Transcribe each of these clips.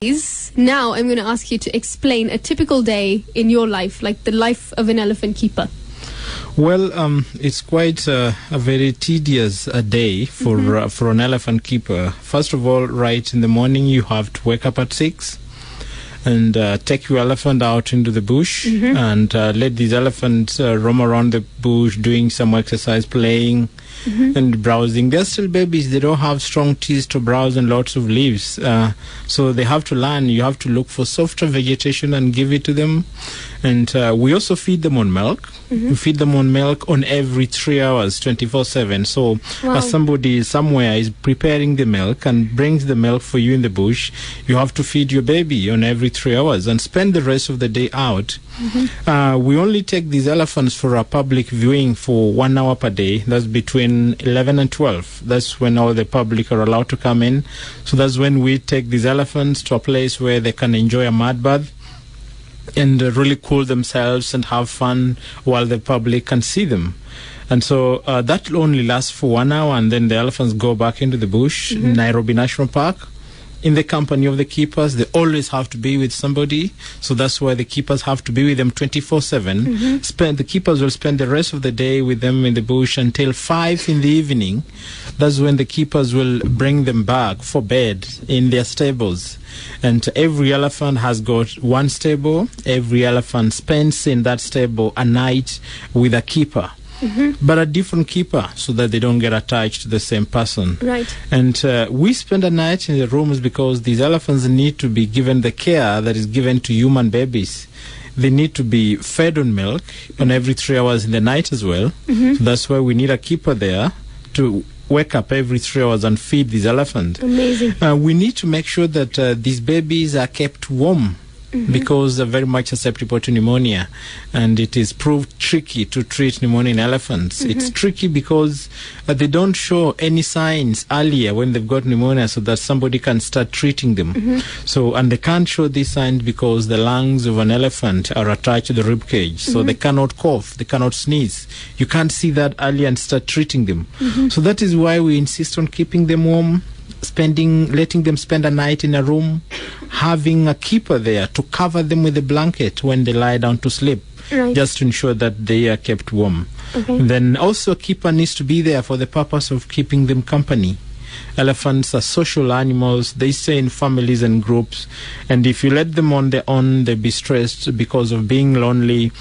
Now I'm going to ask you to explain a typical day in your life, like the life of an elephant keeper. Well, it's quite a very tedious day for an elephant keeper. First of all, right in the morning, you have to wake up at 6 and take your elephant out into the bush and let these elephants roam around the bush, doing some exercise, playing and browsing. They're still babies. They don't have strong teeth to browse and lots of leaves. So they have to learn. You have to look for softer vegetation and give it to them. And we also feed them on milk. We feed them on milk on every 3 hours, 24/7. So as somebody somewhere is preparing the milk and brings the milk for you in the bush, you have to feed your baby on every 3 hours and spend the rest of the day out. We only take these elephants for a public viewing for 1 hour per day. That's between 11 and 12. That's when all the public are allowed to come in. So that's when we take these elephants to a place where they can enjoy a mud bath and really cool themselves and have fun while the public can see them. And so that only lasts for 1 hour, and then the elephants go back into the bush, Nairobi National Park, in the company of the keepers. They always have to be with somebody, so that's why the keepers have to be with them 24/7. The keepers will spend the rest of the day with them in the bush until 5 in the evening. That's when the keepers will bring them back for bed in their stables. And every elephant has got one stable. Every elephant spends in that stable a night with a keeper. But a different keeper, so that they don't get attached to the same person. Right. And we spend a night in the rooms because these elephants need to be given the care that is given to human babies. They need to be fed on milk on every 3 hours in the night as well. So that's why we need a keeper there to wake up every 3 hours and feed these elephants. Amazing. We need to make sure that these babies are kept warm. Because they're very much susceptible to pneumonia, and it is proved tricky to treat pneumonia in elephants. It's tricky because they don't show any signs earlier when they've got pneumonia, so that somebody can start treating them. So, and they can't show these signs because the lungs of an elephant are attached to the rib cage, so they cannot cough, they cannot sneeze. You can't see that earlier and start treating them. So that is why we insist on keeping them warm, letting them spend a night in a room, having a keeper there to cover them with a blanket when they lie down to sleep, just to ensure that they are kept warm. Then also a keeper needs to be there for the purpose of keeping them company. Elephants are social animals. They stay in families and groups, and if you let them on their own, they'll be stressed because of being lonely.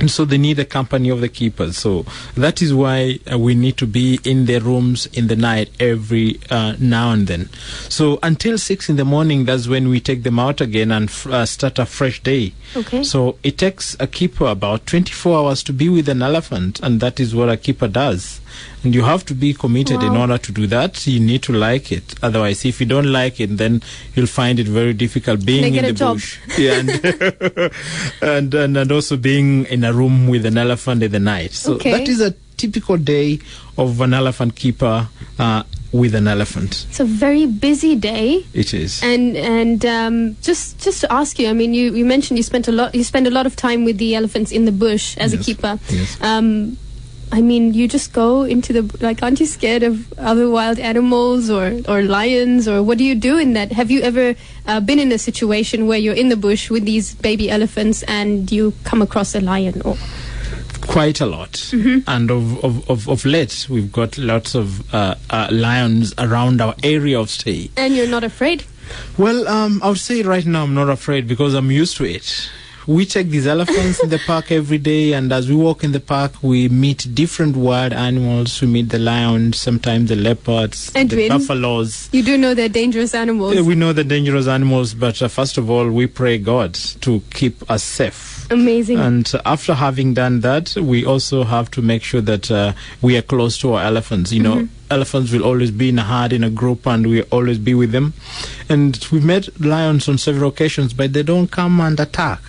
And so they need the company of the keepers. So that is why we need to be in their rooms in the night every now and then. So until 6 in the morning, that's when we take them out again and start a fresh day. So it takes a keeper about 24 hours to be with an elephant, and that is what a keeper does. And you have to be committed in order to do that. You need to like it. Otherwise, if you don't like it, then you'll find it very difficult being in the bush. And also being in a room with an elephant in the night. So that is a typical day of an elephant keeper with an elephant. It's a very busy day. It is. And just to ask you, I mean, you mentioned you spend a lot of time with the elephants in the bush as a keeper. I mean, you just go into aren't you scared of other wild animals or lions, or what do you do in that? Have you ever been in a situation where you're in the bush with these baby elephants and you come across a lion? Quite a lot. And of late, we've got lots of lions around our area of stay. And you're not afraid? Well, I would say right now I'm not afraid because I'm used to it. We take these elephants in the park every day, and as we walk in the park, we meet different wild animals. We meet the lions, sometimes the leopards, the buffaloes. You do know they're dangerous animals. We know they're dangerous animals, but first of all, we pray God to keep us safe. Amazing. And after having done that, we also have to make sure that we are close to our elephants. You know, elephants will always be in a herd, in a group, and we always be with them. And we've met lions on several occasions, but they don't come and attack.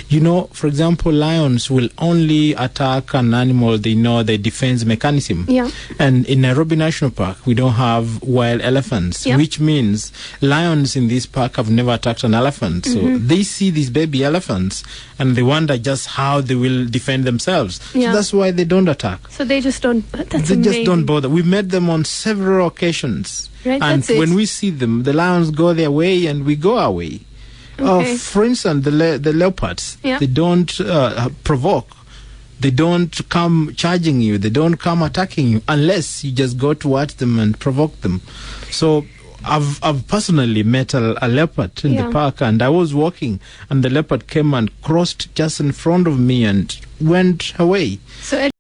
You know, for example, lions will only attack an animal they know their defense mechanism. Yeah. And in Nairobi National Park, we don't have wild elephants, which means lions in this park have never attacked an elephant. So they see these baby elephants and they wonder just how they will defend themselves. So that's why they don't attack. So they just don't. That's they amazing. Just don't bother. We met them on several occasions. Right, and when we see them, the lions go their way and we go our way. Okay. For instance, the leopards, they don't provoke. They don't come charging you. They don't come attacking you unless you just go towards them and provoke them. So I've personally met a leopard in the park, and I was walking, and the leopard came and crossed just in front of me and went away. So